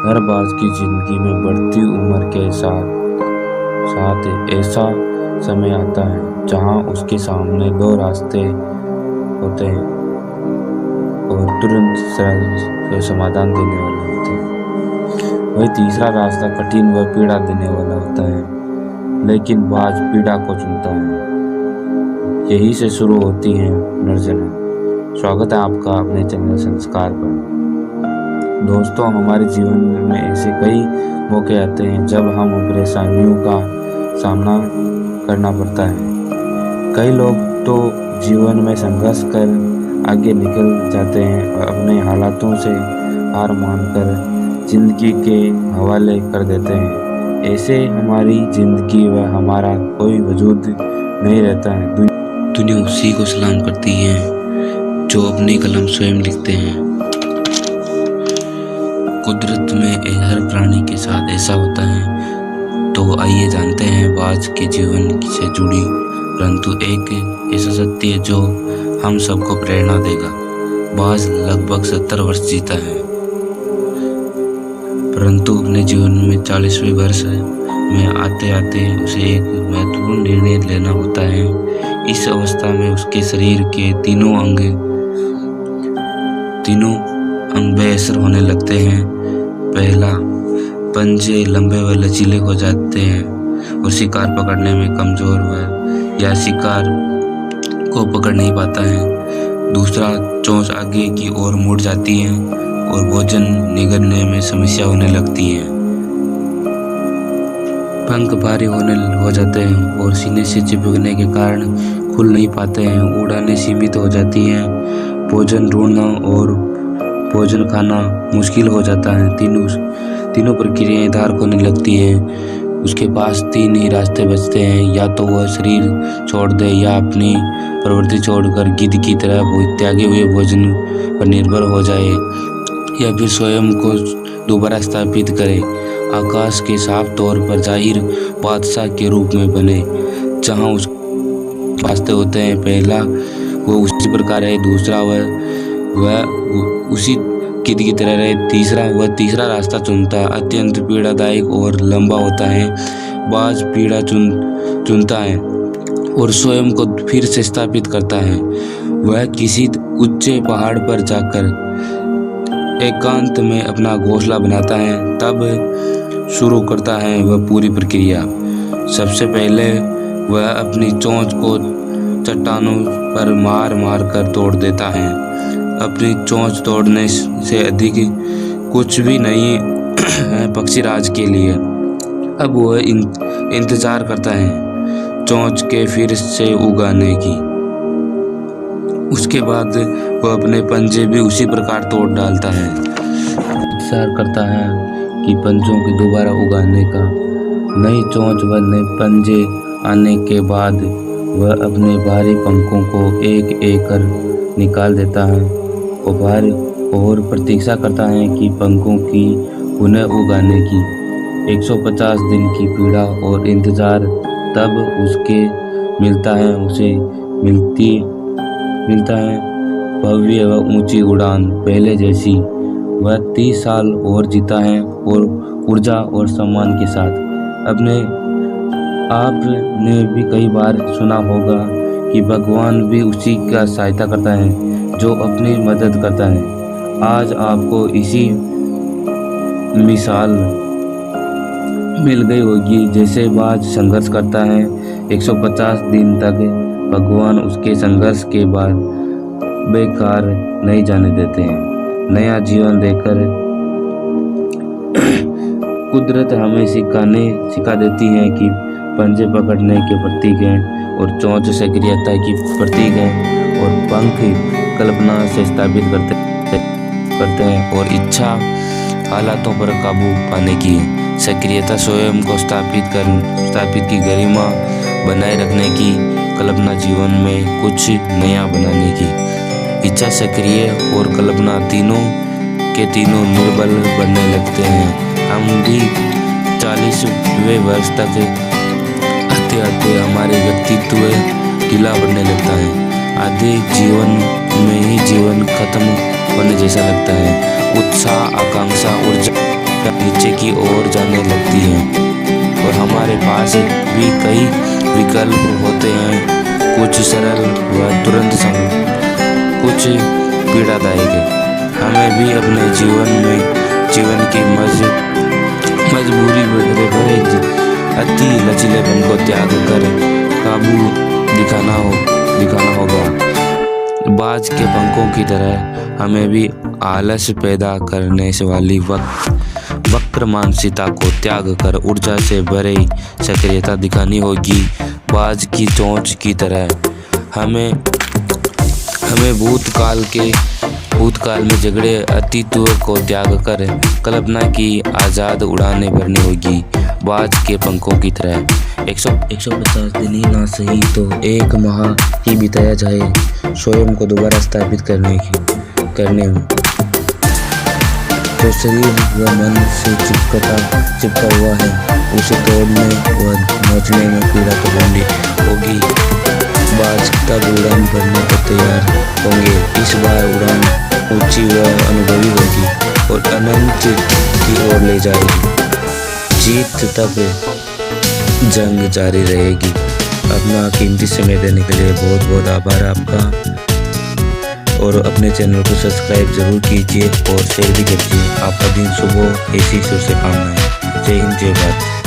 हर बाज की जिंदगी में बढ़ती उम्र के साथ साथ ऐसा समय आता है जहां उसके सामने दो रास्ते होते हैं और तुरंत सरल समाधान देने वाले होते हैं। वही तीसरा रास्ता कठिन व पीड़ा देने वाला होता है, लेकिन बाज पीड़ा को चुनता है। यही से शुरू होती है पुनर्जन्म। स्वागत है आपका अपने चैनल संस्कार पर। दोस्तों, हमारे जीवन में ऐसे कई मौके आते हैं जब हम परेशानियों का सामना करना पड़ता है। कई लोग तो जीवन में संघर्ष कर आगे निकल जाते हैं और अपने हालातों से हार मानकर जिंदगी के हवाले कर देते हैं। ऐसे हमारी जिंदगी व हमारा कोई वजूद नहीं रहता है। दुनिया उसी को सलाम करती है जो अपनी कलम स्वयं लिखते हैं। कुदरत में हर प्राणी के साथ ऐसा होता है। तो आइए जानते हैं बाज के जीवन से जुड़ी परंतु एक ऐसा सत्य जो हम सबको प्रेरणा देगा। बाज लगभग 70 वर्ष जीता है, परंतु अपने जीवन में 40वें वर्ष में आते आते उसे एक महत्वपूर्ण निर्णय लेना होता है। इस अवस्था में उसके शरीर के तीनों अंग बेअसर होने लगते हैं। पहला, पंजे लंबे व लचीले हो जाते हैं और शिकार पकड़ने में कमजोर या शिकार को पकड़ नहीं पाता है। दूसरा, चोंच आगे की ओर मुड़ जाती है और भोजन निगलने में समस्या होने लगती है। पंख भारी हो जाते हैं और सीने से चिपकने के कारण खुल नहीं पाते हैं। उड़ानें सीमित हो जाती हैं। भोजन ढूंढना और भोजन खाना मुश्किल हो जाता है। तीनों प्रक्रियाएं दार्क होने लगती हैं। उसके पास 3 ही रास्ते बचते हैं, या तो वह शरीर छोड़ दे या अपनी प्रवृत्ति छोड़कर गिद्ध की तरह त्यागे हुए भोजन पर निर्भर हो जाए, या फिर स्वयं को दोबारा स्थापित करे, आकाश के साफ तौर पर जाहिर बादशाह के रूप में बने जहां उस रास्ते होते हैं। पहला वो उसी प्रकार है, दूसरा वह उसी गिद्ध की तरह रहे, तीसरा रास्ता चुनता है। अत्यंत पीड़ादायक और लंबा होता है। बाज पीड़ा चुनता है और स्वयं को फिर से स्थापित करता है। वह किसी ऊंचे पहाड़ पर जाकर एकांत में अपना घोंसला बनाता है, तब शुरू करता है वह पूरी प्रक्रिया। सबसे पहले वह अपनी चोंच को चट्टानों पर मार मार कर तोड़ देता है। अपनी चोंच तोड़ने से अधिक कुछ भी नहीं है पक्षीराज के लिए। अब वह इंतजार करता है चोंच के फिर से उगाने की। उसके बाद वह अपने पंजे भी उसी प्रकार तोड़ डालता है। इंतजार करता है कि पंजों के दोबारा उगाने का। नई चोंच व नए पंजे आने के बाद वह अपने भारी पंखों को एक एक कर निकाल देता है और प्रतीक्षा करता है कि पंखों की पुनः उगाने की। 150 दिन की पीड़ा और इंतजार तब उसे मिलता है भव्य व ऊंची उड़ान पहले जैसी। वह 30 साल और जीता है और ऊर्जा और सम्मान के साथ। आपने भी कई बार सुना होगा कि भगवान भी उसी का सहायता करता है जो अपनी मदद करता है। आज आपको इसी मिसाल मिल गई होगी। जैसे बाज संघर्ष करता है 150 दिन तक, भगवान उसके संघर्ष के बाद बेकार नहीं जाने देते हैं। नया जीवन देकर कुदरत हमें सिखा देती है कि पंजे पकड़ने के प्रतीक हैं और चोंच सक्रियता की प्रतीक है और पंख कल्पना से स्थापित करते हैं और इच्छा हालातों पर काबू पाने की है। सक्रियता स्वयं को स्थापित की गरिमा बनाए रखने की, कल्पना जीवन में कुछ नया बनाने की। इच्छा, सक्रिय और कल्पना तीनों निर्बल बनने लगते हैं। हम भी 40वें वर्ष तक आते हमारे व्यक्तित्व ढीला पड़ने लगता है। आधे जीवन में ही जीवन खत्म होने जैसा लगता है। उत्साह, आकांक्षा, ऊर्जा नीचे की ओर जाने लगती है। और हमारे पास भी कई विकल्प होते हैं, कुछ सरल व तुरंत कुछ पीड़ादायक है। हमें भी अपने जीवन की मजबूरी भरे अति लचीलेपन को त्याग कर काबू दिखाना होगा। बाज के पंखों की तरह हमें भी आलस पैदा करने वाली वक्र मानसिकता को त्याग कर ऊर्जा से भरी सक्रियता दिखानी होगी। बाज की चोंच की तरह हमें भूतकाल में झगड़े अतीतों को त्याग कर कल्पना की आज़ाद उड़ानें भरनी होगी। बाज के पंखों की तरह 150 दिन ही ना सही तो 1 माह ही बिताया जाए स्वयं को दोबारा स्थापित करने में। जो शरीर व मन से चिपका हुआ है उसे तोड़ने व नोचने में पीड़ा तो होगी। बाज तब उड़ान भरने को तैयार होंगे। इस बार उड़ान ऊंची व अनुभवी होगी और अनंत की ओर ले जाएगी। जीत तब जंग जारी रहेगी। अपना कीमती समय देने के लिए बहुत बहुत आभार आपका। और अपने चैनल को सब्सक्राइब जरूर कीजिए और शेयर भी कीजिए। आपका दिन शुभ हो, ऐसी शुभकामनाएं। जय हिंद, जय भारत।